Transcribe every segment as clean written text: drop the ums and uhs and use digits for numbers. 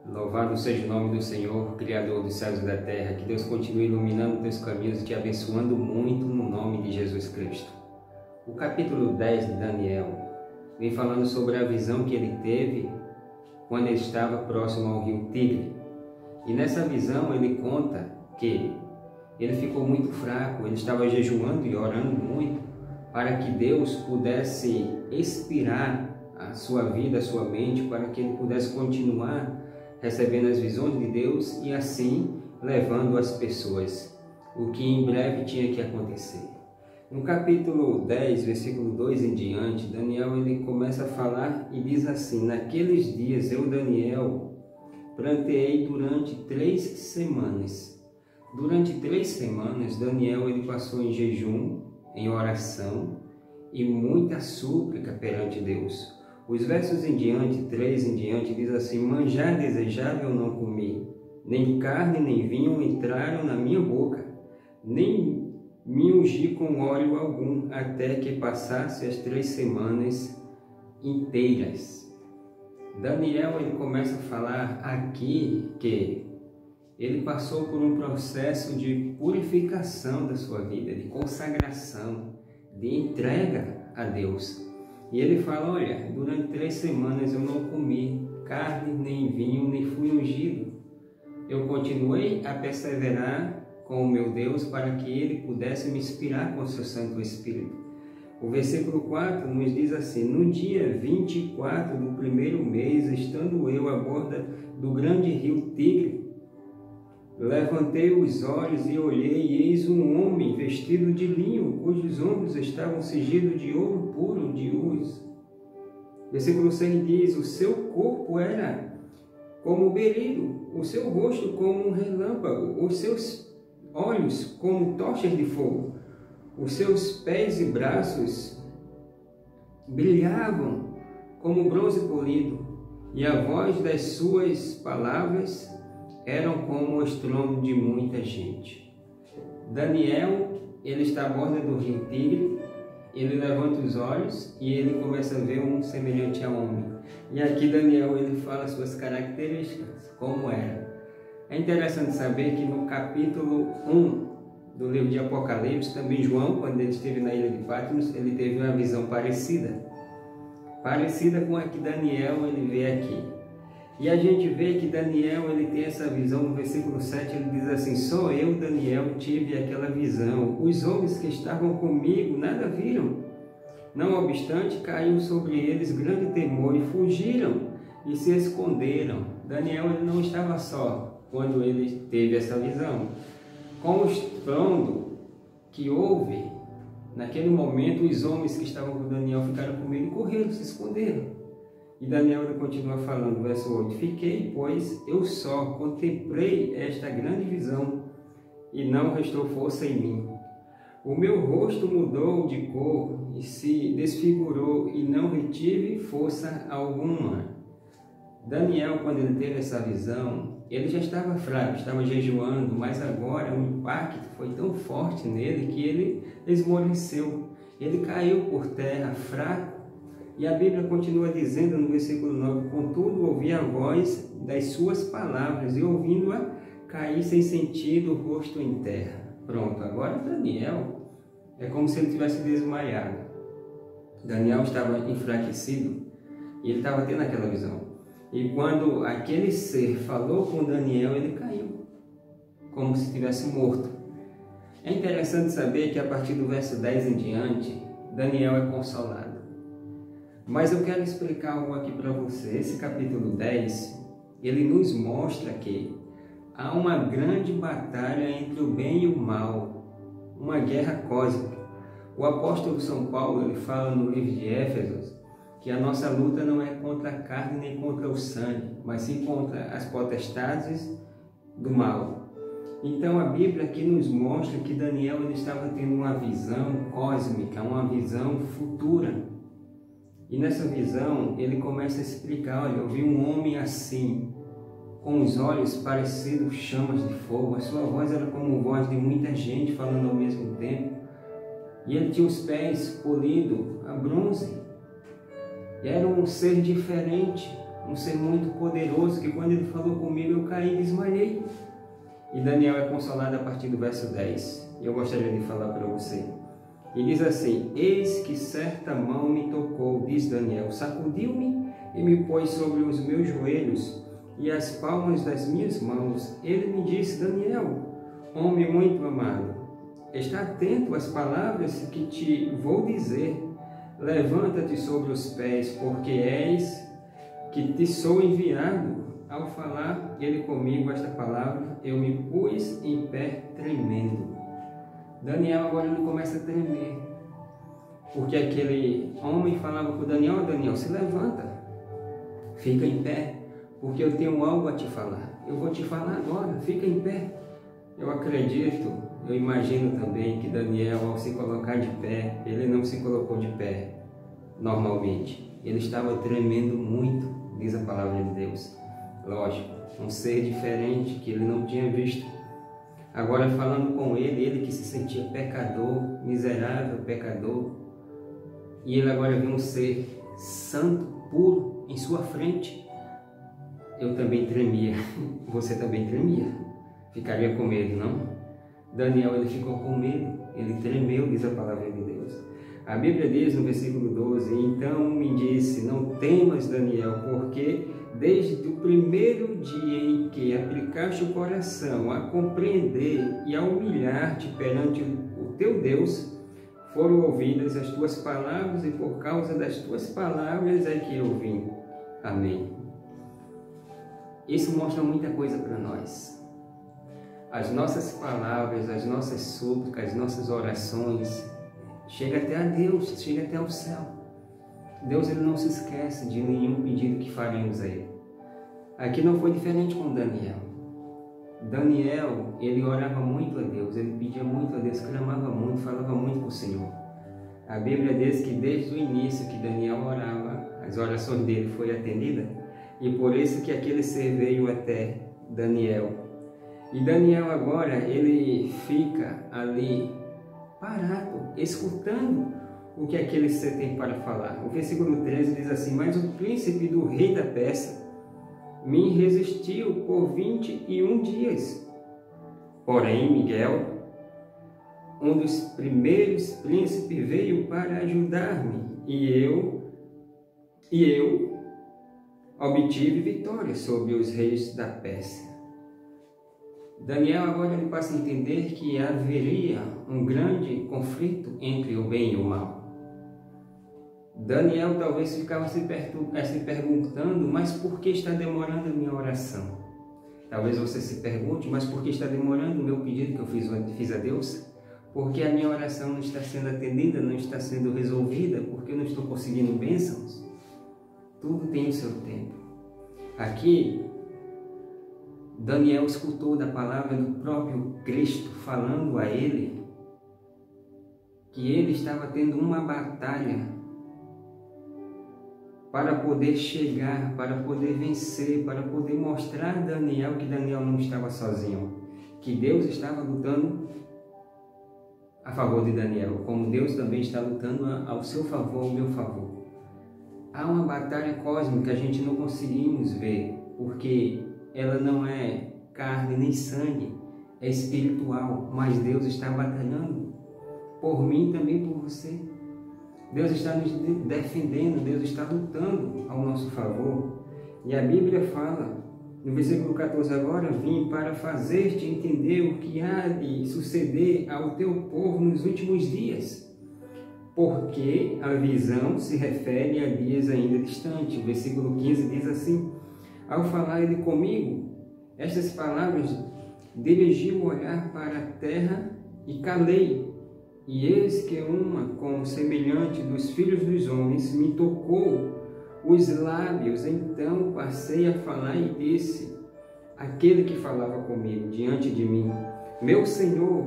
Louvado seja o nome do Senhor, Criador dos céus e da terra. Que Deus continue iluminando teus caminhos e te abençoando muito no nome de Jesus Cristo. O capítulo 10 de Daniel vem falando sobre a visão que ele teve quando ele estava próximo ao rio Tigre. E nessa visão ele conta que ele ficou muito fraco, ele estava jejuando e orando muito para que Deus pudesse inspirar a sua vida, a sua mente, para que ele pudesse continuar recebendo as visões de Deus e assim levando as pessoas, o que em breve tinha que acontecer. No capítulo 10, versículo 2 em diante, Daniel ele começa a falar e diz assim: naqueles dias eu, Daniel, pranteei durante 3 semanas. Durante 3 semanas, Daniel ele passou em jejum, em oração e muita súplica perante Deus. Os versos em diante, 3 em diante, diz assim: manjar desejável não comi, nem carne nem vinho entraram na minha boca, nem me ungi com óleo algum, até que passasse as 3 semanas inteiras. Daniel ele começa a falar aqui que ele passou por um processo de purificação da sua vida, de consagração, de entrega a Deus. E ele fala: olha, durante 3 semanas eu não comi carne, nem vinho, nem fui ungido. Eu continuei a perseverar com o meu Deus para que ele pudesse me inspirar com o seu Santo Espírito. O versículo 4 nos diz assim: no dia 24 do primeiro mês, estando eu à borda do grande rio Tigre, levantei os olhos e olhei, e eis um homem vestido de linho, cujos ombros estavam cingidos de ouro puro de luz. Versículo 6 diz: o seu corpo era como berilo, o seu rosto como um relâmpago, os seus olhos como tochas de fogo, os seus pés e braços brilhavam como bronze polido, e a voz das suas palavras eram como o estrondo de muita gente. Daniel, ele está à borda do rio Tigre, ele levanta os olhos e ele começa a ver um semelhante a homem. E aqui Daniel, ele fala suas características, como era. É interessante saber que no capítulo 1 do livro de Apocalipse, também João, quando ele esteve na ilha de Patmos, ele teve uma visão parecida com a que Daniel ele vê aqui. E a gente vê que Daniel ele tem essa visão. No versículo 7 ele diz assim: só eu, Daniel, tive aquela visão, os homens que estavam comigo nada viram. Não obstante, caiu sobre eles grande temor e fugiram e se esconderam. Daniel ele não estava só quando ele teve essa visão. Com o estrondo que houve naquele momento, os homens que estavam com Daniel ficaram com medo e correram, se esconderam. E Daniel continua falando, verso 8: fiquei, pois, eu só, contemplei esta grande visão, e não restou força em mim. O meu rosto mudou de cor e se desfigurou, e não retive força alguma. Daniel, quando ele teve essa visão, ele já estava fraco, estava jejuando, mas agora o impacto foi tão forte nele que ele esmoreceu. Ele caiu por terra, fraco. E a Bíblia continua dizendo no versículo 9: contudo, ouvi a voz das suas palavras, e ouvindo-a, caí sem sentido, o rosto em terra. Pronto, agora Daniel é como se ele tivesse desmaiado. Daniel estava enfraquecido e ele estava tendo aquela visão. E quando aquele ser falou com Daniel, ele caiu, como se estivesse morto. É interessante saber que a partir do verso 10 em diante, Daniel é consolado. Mas eu quero explicar algo aqui para você. Esse capítulo 10, ele nos mostra que há uma grande batalha entre o bem e o mal, uma guerra cósmica. O apóstolo São Paulo, ele fala no livro de Éfeso que a nossa luta não é contra a carne nem contra o sangue, mas sim contra as potestades do mal. Então a Bíblia aqui nos mostra que Daniel ele estava tendo uma visão cósmica, uma visão futura. E nessa visão ele começa a explicar: olha, eu vi um homem assim, com os olhos parecidos chamas de fogo, a sua voz era como a voz de muita gente falando ao mesmo tempo, e ele tinha os pés polidos a bronze. Era um ser diferente, um ser muito poderoso, que quando ele falou comigo eu caí e desmaiei. E Daniel é consolado a partir do verso 10. Eu gostaria de falar para você. E diz assim: eis que certa mão me tocou, diz Daniel, sacudiu-me e me pôs sobre os meus joelhos e as palmas das minhas mãos. Ele me disse: Daniel, homem muito amado, está atento às palavras que te vou dizer. Levanta-te sobre os pés, porque és que te sou enviado. Ao falar ele comigo esta palavra, eu me pus em pé tremendo. Daniel agora ele começa a tremer, porque aquele homem falava para o Daniel: Daniel, se levanta, fica em pé, porque eu tenho algo a te falar. Eu vou te falar agora, fica em pé. Eu acredito, eu imagino também que Daniel, ao se colocar de pé, ele não se colocou de pé normalmente. Ele estava tremendo muito, diz a palavra de Deus. Lógico, um ser diferente que ele não tinha visto. Agora falando com ele que se sentia pecador, miserável pecador, e ele agora viu um ser santo, puro, em sua frente. Eu também tremia, você também tremia, ficaria com medo, não? Daniel, ele ficou com medo, ele tremeu, diz a palavra de Deus. A Bíblia diz no versículo 12: então me disse, não temas, Daniel, porque desde o primeiro dia em que aplicaste o coração a compreender e a humilhar-te perante o teu Deus, foram ouvidas as tuas palavras, e por causa das tuas palavras é que eu vim. Amém. Isso mostra muita coisa para nós. As nossas palavras, as nossas súplicas, as nossas orações chega até a Deus, chega até ao céu. Deus, ele não se esquece de nenhum pedido que faremos a ele. Aqui não foi diferente com Daniel. Daniel, ele orava muito a Deus, ele pedia muito a Deus, clamava muito, falava muito com o Senhor. A Bíblia diz que desde o início que Daniel orava, as orações dele foi atendida, e por isso que aquele ser veio até Daniel. E Daniel agora, ele fica ali parado, escutando o que aquele ser tem para falar. O versículo 13 diz assim: mas o príncipe do rei da Pérsia me resistiu por 21 dias. Porém, Miguel, um dos primeiros príncipes, veio para ajudar-me, e eu obtive vitória sobre os reis da Pérsia. Daniel agora ele passa a entender que haveria um grande conflito entre o bem e o mal. Daniel talvez ficava se perguntando: mas por que está demorando a minha oração? Talvez você se pergunte: mas por que está demorando o meu pedido que eu fiz a Deus? Porque a minha oração não está sendo atendida, não está sendo resolvida, porque eu não estou conseguindo bênçãos. Tudo tem o seu tempo. Aqui, Daniel escutou da palavra do próprio Cristo falando a ele que ele estava tendo uma batalha para poder chegar, para poder vencer, para poder mostrar a Daniel que Daniel não estava sozinho, que Deus estava lutando a favor de Daniel, como Deus também está lutando ao seu favor, ao meu favor. Há uma batalha cósmica que a gente não conseguimos ver, porque ela não é carne nem sangue, é espiritual, mas Deus está batalhando por mim e também por você. Deus está nos defendendo, Deus está lutando ao nosso favor. E a Bíblia fala, no versículo 14 agora: vim para fazer-te entender o que há de suceder ao teu povo nos últimos dias, porque a visão se refere a dias ainda distantes. O versículo 15 diz assim: ao falar ele comigo estas palavras, dirigi o olhar para a terra e calei. E eis que uma, como semelhante dos filhos dos homens, me tocou os lábios. Então passei a falar e disse aquele que falava comigo diante de mim: meu Senhor,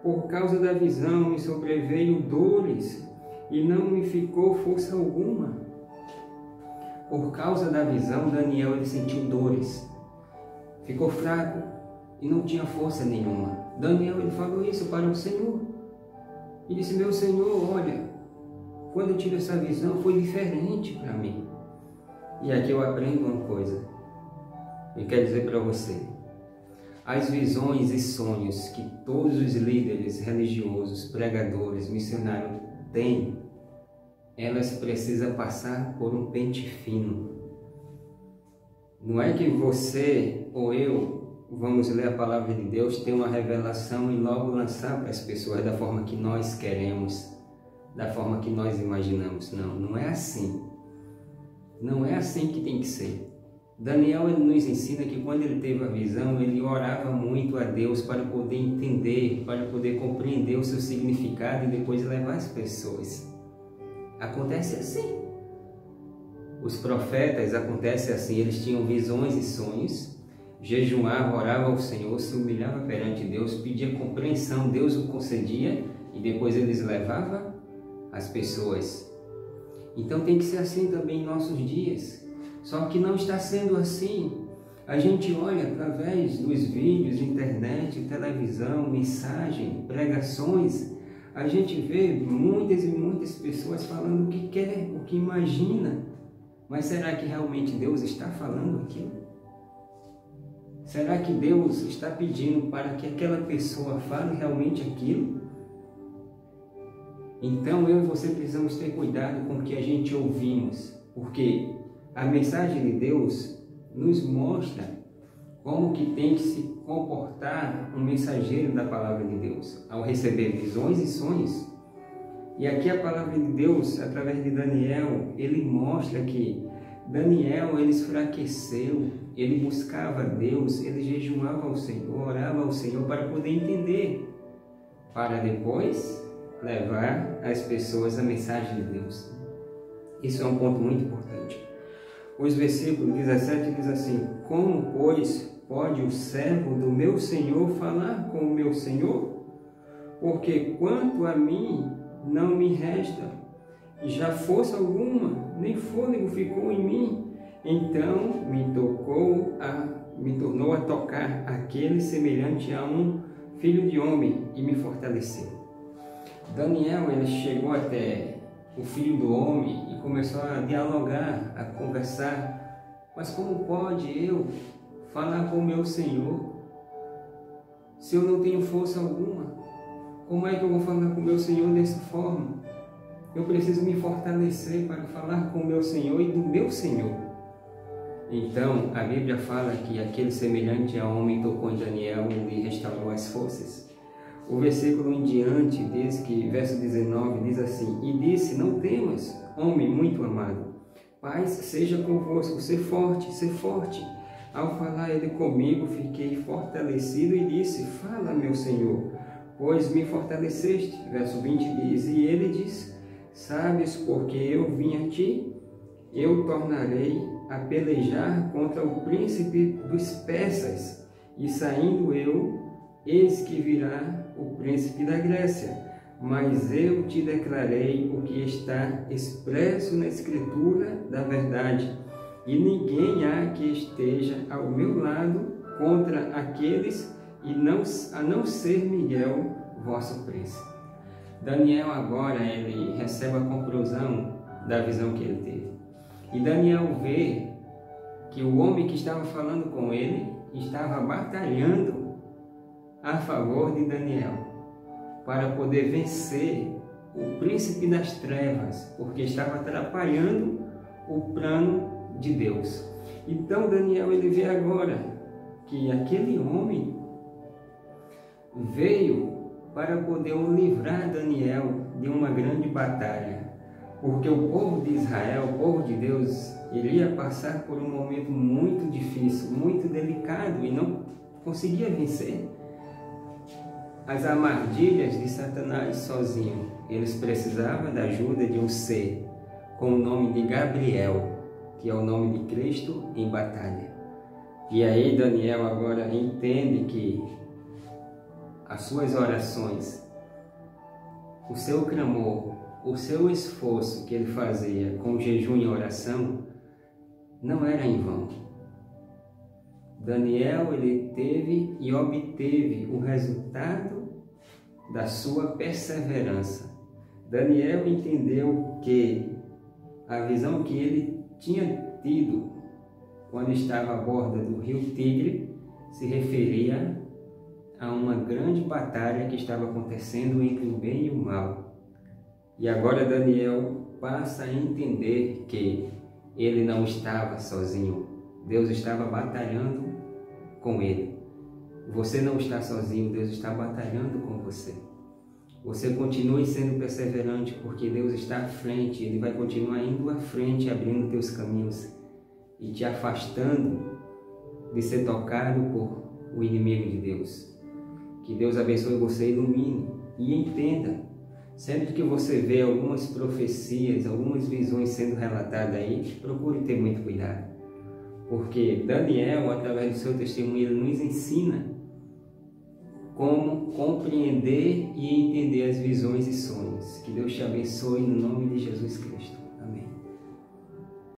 por causa da visão me sobreveio dores e não me ficou força alguma. Por causa da visão, Daniel ele sentiu dores, ficou fraco e não tinha força nenhuma. Daniel ele falou isso para o Senhor e disse: meu Senhor, olha, quando eu tive essa visão foi diferente para mim. E aqui eu aprendo uma coisa, e quero dizer para você: as visões e sonhos que todos os líderes religiosos, pregadores, missionários têm, elas precisam passar por um pente fino. Não é que você ou eu vamos ler a palavra de Deus, ter uma revelação e logo lançar para as pessoas da forma que nós queremos, da forma que nós imaginamos. Não, não é assim. Não é assim que tem que ser. Daniel, ele nos ensina que quando ele teve a visão, ele orava muito a Deus para poder entender, para poder compreender o seu significado e depois levar as pessoas. Acontece assim. Os profetas, acontece assim, eles tinham visões e sonhos, jejuavam, oravam ao Senhor, se humilhavam perante Deus, pedia compreensão, Deus o concedia e depois eles levavam as pessoas. Então tem que ser assim também em nossos dias. Só que não está sendo assim. A gente olha através dos vídeos, internet, televisão, mensagem, pregações, a gente vê muitas e muitas pessoas falando o que quer, o que imagina. Mas será que realmente Deus está falando aquilo? Será que Deus está pedindo para que aquela pessoa fale realmente aquilo? Então eu e você precisamos ter cuidado com o que a gente ouvimos, porque a mensagem de Deus nos mostra como que tem que se comportar um mensageiro da palavra de Deus ao receber visões e sonhos. E aqui a palavra de Deus, através de Daniel, ele mostra que Daniel, ele enfraqueceu, ele buscava Deus, ele jejuava ao Senhor, orava ao Senhor para poder entender, para depois levar às pessoas a mensagem de Deus. Isso é um ponto muito importante. Os versículos 17 diz assim: como, pois, pode o servo do meu Senhor falar com o meu Senhor? Porque quanto a mim, não me resta, já força alguma, nem fôlego ficou em mim. Então me tornou a tocar aquele semelhante a um filho de homem e me fortaleceu. Daniel, ele chegou até o filho do homem e começou a dialogar, a conversar. Mas como pode eu falar com o meu Senhor se eu não tenho força alguma? Como é que eu vou falar com o meu Senhor dessa forma? Eu preciso me fortalecer para falar com o meu Senhor e do meu Senhor. Então, a Bíblia fala que aquele semelhante a homem tocou em Daniel e lhe restaurou as forças. O versículo em diante diz que, verso 19, diz assim: e disse, não temas, homem muito amado, paz seja convosco, ser forte, ser forte. Ao falar ele comigo, fiquei fortalecido e disse, fala, meu Senhor, pois me fortaleceste. Verso 20 diz, e ele diz, sabes, porque eu vim a ti, eu tornarei a pelejar contra o príncipe dos persas, e saindo eu, eis que virá o príncipe da Grécia. Mas eu te declarei o que está expresso na Escritura da verdade, e ninguém há que esteja ao meu lado contra aqueles, a não ser Miguel, vosso príncipe. Daniel agora ele recebe a conclusão da visão que ele teve. E Daniel vê que o homem que estava falando com ele estava batalhando a favor de Daniel para poder vencer o príncipe das trevas, porque estava atrapalhando o plano de Deus. Então Daniel ele vê agora que aquele homem veio para poder livrar Daniel de uma grande batalha, porque o povo de Israel, o povo de Deus, iria passar por um momento muito difícil, muito delicado, e não conseguia vencer as armadilhas de Satanás sozinho. Eles precisavam da ajuda de um ser com o nome de Gabriel, que é o nome de Cristo em batalha. E aí Daniel agora entende que as suas orações, o seu clamor, o seu esforço que ele fazia com jejum e oração não era em vão. Daniel ele teve e obteve o resultado da sua perseverança. Daniel entendeu que a visão que ele tinha tido quando estava à borda do rio Tigre se referia a uma grande batalha que estava acontecendo entre o bem e o mal. E agora Daniel passa a entender que ele não estava sozinho. Deus estava batalhando com ele. Você não está sozinho, Deus está batalhando com você. Você continue sendo perseverante, porque Deus está à frente, Ele vai continuar indo à frente, abrindo teus caminhos e te afastando de ser tocado por o inimigo de Deus. Que Deus abençoe você, ilumine e entenda. Sempre que você vê algumas profecias, algumas visões sendo relatadas aí, procure ter muito cuidado. Porque Daniel, através do seu testemunho, ele nos ensina como compreender e entender as visões e sonhos. Que Deus te abençoe no nome de Jesus Cristo.